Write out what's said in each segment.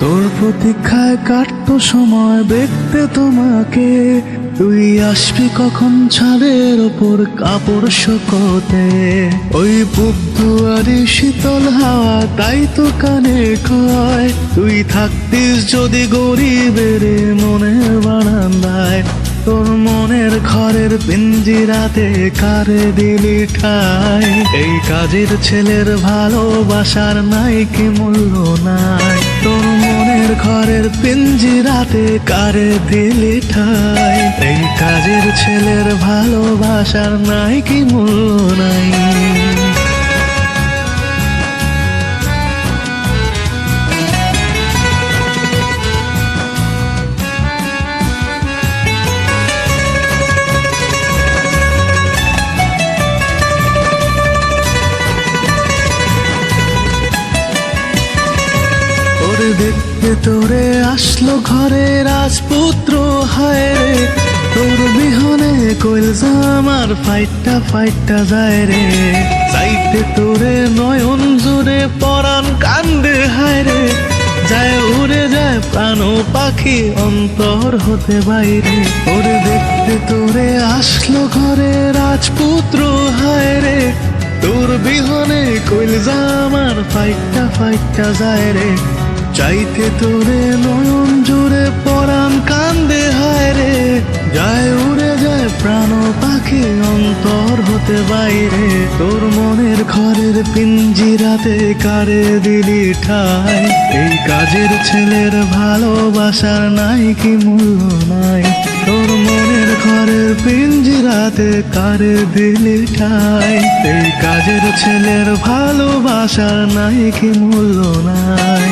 তোর প্রতীক্ষায় কাটতো সময় দেখতে তোমাকে, তুই আসবি কখন ছাদের ওপর কাপড় শুকোতে। ওই পূব দুয়ারে শীতল হাওয়া তাই তো কানে কয়, তুই থাকতিস যদি গরিবের মনের বারান্দায়। তোর মনের ঘরের পিঞ্জিরাতে কারে দিলি ঠাই, এই কাজের ছেলের ভালোবাসার নাই কি মূল্য নাই। তোর মনের ঘরের পিঞ্জিরাতে কারে দিলি ঠাই, এই কাজের ছেলের ভালোবাসার নাই কি মূল্য নাই। দেখতে তোরে আসলো ঘরে রাজপুত্র হায় রে, তোর বিহনে কইলজা আমার ফাইটটা ফাইটটা যায় রে। চাইতে তোরে নয়ন জুড়ে পরাণ কান্দে হায় রে, যায় উড়ে যায় প্রাণ পাখি অন্তর হতে বাইরে। ওরে দেখতে তোরে আসলো ঘরে রাজপুত্র হায় রে, তোর বিহনে কইলজা আমার ফাইটটা ফাইটটা যায় রে। চাইতে তোরে নয়ন জুড়ে পরাণ কান্দে হায় রে, যায় উড়ে যায় প্রাণ পাখি অন্তর হতে বাইরে। তোর মনের ঘরের পিঞ্জিরাতে কারে দিলি ঠাই, এই কাজের ছেলের ভালোবাসার নাই কি মূল্য নাই। তোর মনের ঘরের পিঞ্জিরাতে কারে দিলি ঠাই, এই কাজের ছেলের ভালোবাসার নাই কি মূল্য নাই।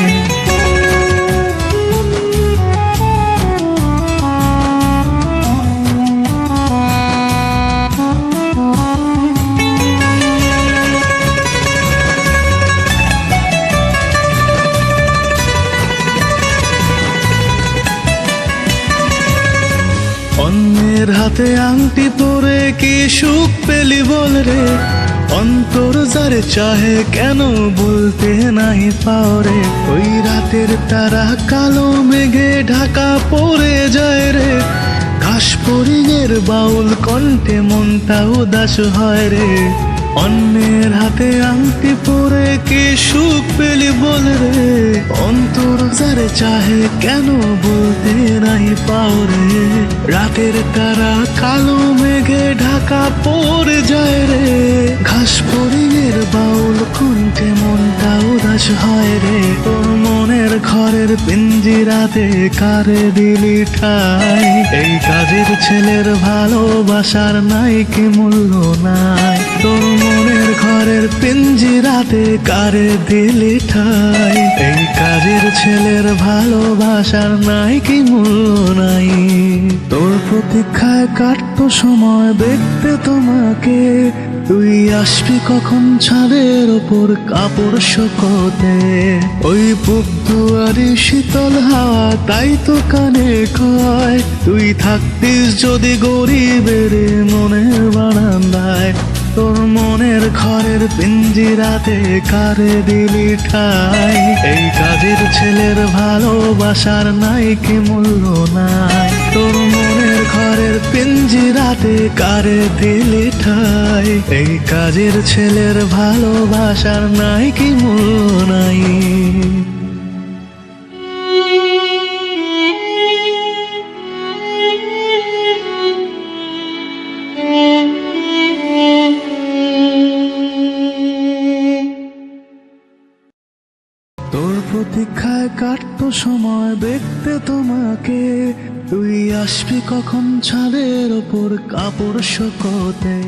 অন্যের হাতে আংটি পরে কি সুখ পেলি বল রে, অন্তর যারে চাহে কেন বলতে নাই পাও রে। ওই রাতের তারা কালো মেঘে ঢাকা পড়ে যায় রে, ঘাস ফড়িংয়ের বাউল কণ্ঠে মনটা উদাস হয় রে। অন্যের হাতে আংটি পরে কি সুখ পেলি বল রে, অন্তর যারে চাহে কেন বলতে নাই পাও রে। রাতের তারা কালো মেঘে ঢাকা পড়ে যায় রে, ঘাস ফড়িংয়ের বাউল কণ্ঠে মনটা উদাস হয় রে। তোর মনের ঘরের পিঞ্জিরাতে কারে দিলি ঠাই, এই কাজের ছেলের ভালোবাসার নাই কি মূল্য নাই। তোর মনের ঘরের পিঞ্জিরাতে কারে দিলি ঠাই, এই কাজের ছেলের ভালোবাসার নাই কি মূল্য নাই। তোর প্রতীক্ষায় কাটতো সময় দেখতে তোমাকে, তুই আসবি কখন ছাদের ওপর কাপড় শুকোতে। ওই পূব দুয়ারে শীতল হাওয়া তাই তো কানে কয়, তুই থাকতিস যদি গরিবের মনের বারান্দায়। তোর মনের ঘরের পিঞ্জিরাতে কারে দিলি ঠাই, এই কাজের ছেলের ভালোবাসার নাই কি মূল্য নাই। তোর মনের ঘরের পিঞ্জিরাতে কারে দিলি ঠাই, এই কাজের ছেলের ভালোবাসার নাই কি মূল্য নাই। তোর প্রতীক্ষায় কাটতো সময় দেখতে তোমাকে, তুই আসবি কখন ছাদের ওপর কাপড় শুকোতে।